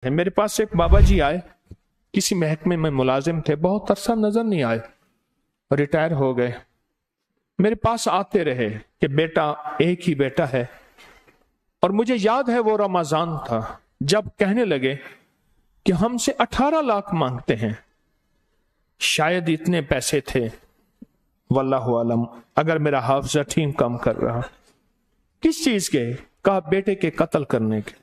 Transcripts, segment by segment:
मेरे पास एक बाबा जी आए, किसी महकमे में मुलाजिम थे, बहुत अरसा नजर नहीं आए, रिटायर हो गए। मेरे पास आते रहे कि बेटा, एक ही बेटा है। और मुझे याद है वो रमजान था जब कहने लगे कि हमसे 18 लाख मांगते हैं। शायद इतने पैसे थे, वल्लाहु आलम, अगर मेरा हाफिजा ठीक काम कर रहा। किस चीज के? कहा बेटे के कत्ल करने के।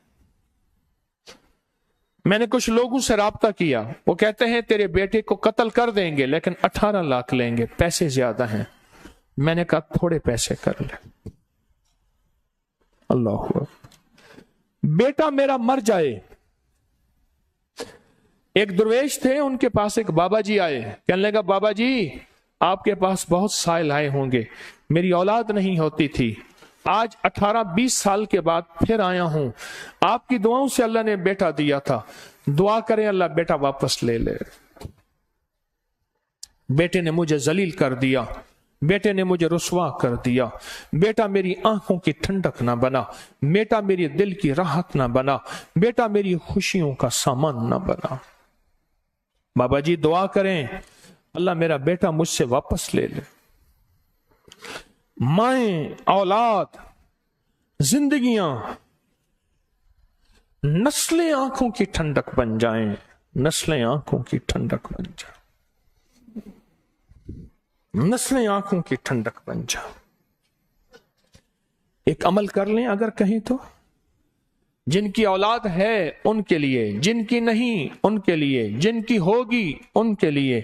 मैंने कुछ लोगों से राब्ता किया, वो कहते हैं तेरे बेटे को कत्ल कर देंगे लेकिन 18 लाख लेंगे, पैसे ज्यादा हैं। मैंने कहा थोड़े पैसे कर ले। अल्लाह, बेटा मेरा मर जाए। एक दरवेश थे, उनके पास एक बाबा जी आए, कहने लगा बाबा जी आपके पास बहुत साइल आए होंगे, मेरी औलाद नहीं होती थी, आज 18-20 साल के बाद फिर आया हूं, आपकी दुआओं से अल्लाह ने बेटा दिया था, दुआ करें अल्लाह बेटा वापस ले ले। बेटे ने मुझे जलील कर दिया, बेटे ने मुझे रुसवा कर दिया, बेटा मेरी आंखों की ठंडक ना बना, बेटा मेरी दिल की राहत ना बना, बेटा मेरी खुशियों का सामान ना बना। बाबा जी दुआ करें अल्लाह मेरा बेटा मुझसे वापस ले ले। माएं, औलाद, जिंदगियां, नस्लें आंखों की ठंडक बन जाएं, नस्लें आंखों की ठंडक बन जाएं, नस्लें आंखों की ठंडक बन जाएं। एक अमल कर लें अगर कहीं तो, जिनकी औलाद है उनके लिए, जिनकी नहीं उनके लिए, जिनकी होगी उनके लिए,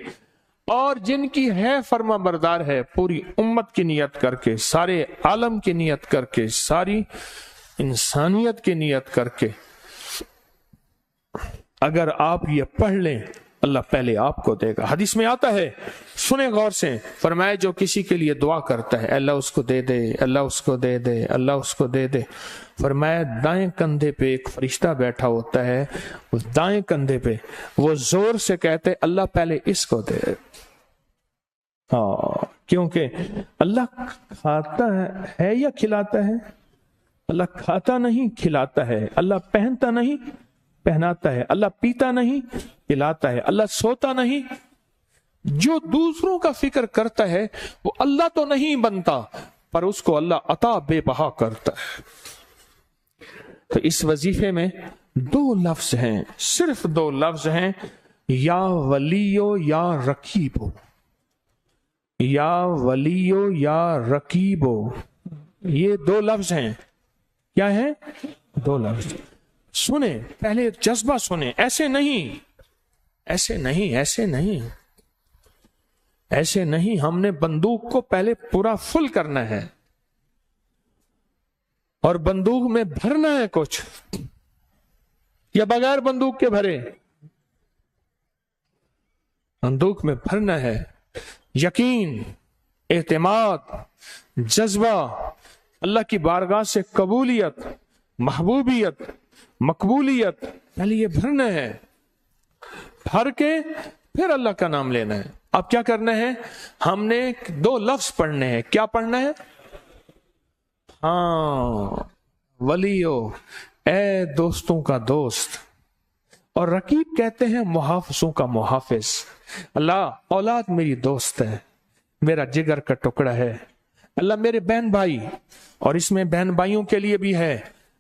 और जिनकी है फर्मा बरदार है, पूरी उम्मत की नियत करके, सारे आलम की नियत करके, सारी इंसानियत की नियत करके अगर आप ये पढ़ लें अल्लाह पहले आपको देगा। हदीस में आता है, सुने गौर से, फरमाया जो किसी के लिए दुआ करता है अल्लाह उसको दे दे, अल्लाह उसको दे दे, अल्लाह उसको दे दे। फरमाया दाएं कंधे पे एक फरिश्ता बैठा होता है, उस दाएं कंधे पे वो जोर से कहते अल्लाह पहले इसको दे। हाँ, क्योंकि अल्लाह खाता है या खिलाता है? अल्लाह खाता नहीं खिलाता है, अल्लाह पहनता नहीं पहनाता है, अल्लाह पीता नहीं पिलाता है, अल्लाह सोता नहीं। जो दूसरों का फिक्र करता है वो अल्लाह तो नहीं बनता, पर उसको अल्लाह अता बेबहा करता है। तो इस वजीफे में 2 लफ्ज हैं, सिर्फ 2 लफ्ज हैं, या वलियो या रकीबो, या वलियो या रकीबो। ये 2 लफ्ज हैं। क्या है? 2 लफ्ज। सुने, पहले जज्बा सुने, ऐसे नहीं, ऐसे नहीं, ऐसे नहीं, ऐसे नहीं। हमने बंदूक को पहले पूरा फुल करना है और बंदूक में भरना है कुछ, या बगैर बंदूक के भरे? बंदूक में भरना है यकीन, एतमाद, जज्बा, अल्लाह की बारगाह से कबूलियत, महबूबियत, मकबूलियत, पहले ये भरना है। भर के फिर अल्लाह का नाम लेना है। अब क्या करना है? हमने 2 लफ्ज पढ़ने हैं। क्या पढ़ना है? हाँ, वलियो, ए दोस्तों का दोस्त, और रकीब कहते हैं मुहाफिजों का मुहाफिज। अल्लाह औलाद मेरी दोस्त है, मेरा जिगर का टुकड़ा है। अल्लाह मेरे बहन भाई, और इसमें बहन भाइयों के लिए भी है,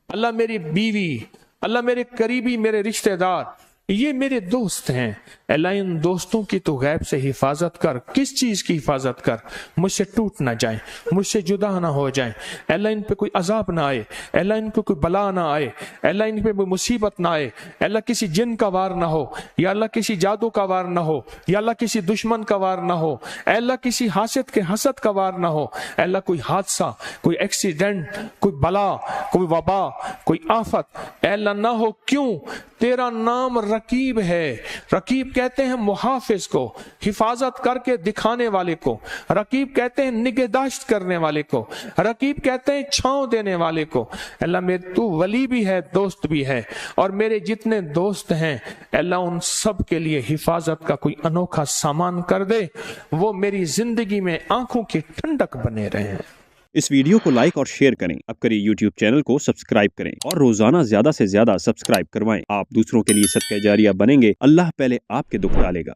अल्लाह मेरी बीवी, अल्लाह मेरे करीबी, मेरे रिश्तेदार, ये मेरे दोस्त हैं। अल्लाह इन दोस्तों की तो गैब से हिफाजत कर। किस चीज की हिफाजत कर? मुझसे टूट ना जाए, मुझसे जुदा ना हो जाए, अल्लाह इन पे कोई अजाब ना आए, अल्लाह इन पे कोई बला ना आए, अल्लाह इन पे कोई मुसीबत ना आए, अल्लाह किसी जिन का वार ना हो, या अल्लाह किसी जादू का वार ना हो, या अल्लाह किसी दुश्मन का वार ना हो, अल्लाह किसी हासिद के हसद का वार ना हो, अल्लाह कोई हादसा, कोई एक्सीडेंट, कोई बला, कोई वबा, कोई आफत अल्लाह ना हो। क्यों? तेरा नाम रकीब है। रकीब कहते हैं मुहाफिज को, हिफाजत करके दिखाने वाले को। रकीब कहते हैं निगहदाश्त करने वाले को। रकीब कहते हैं छांव देने वाले को। अल्लाह मेरे तू वली भी है, दोस्त भी है, और मेरे जितने दोस्त हैं अल्लाह उन सब के लिए हिफाजत का कोई अनोखा सामान कर दे, वो मेरी जिंदगी में आंखों की ठंडक बने रहे हैं। اس ویڈیو کو لائک اور شیئر کریں. اب کریں YouTube چینل کو سبسکرائب کریں اور روزانہ زیادہ سے زیادہ سبسکرائب کروائیں. آپ دوسروں کے لیے صدقہ جاریہ بنیں گے. اللہ پہلے آپ کے دکھ ٹالے گا.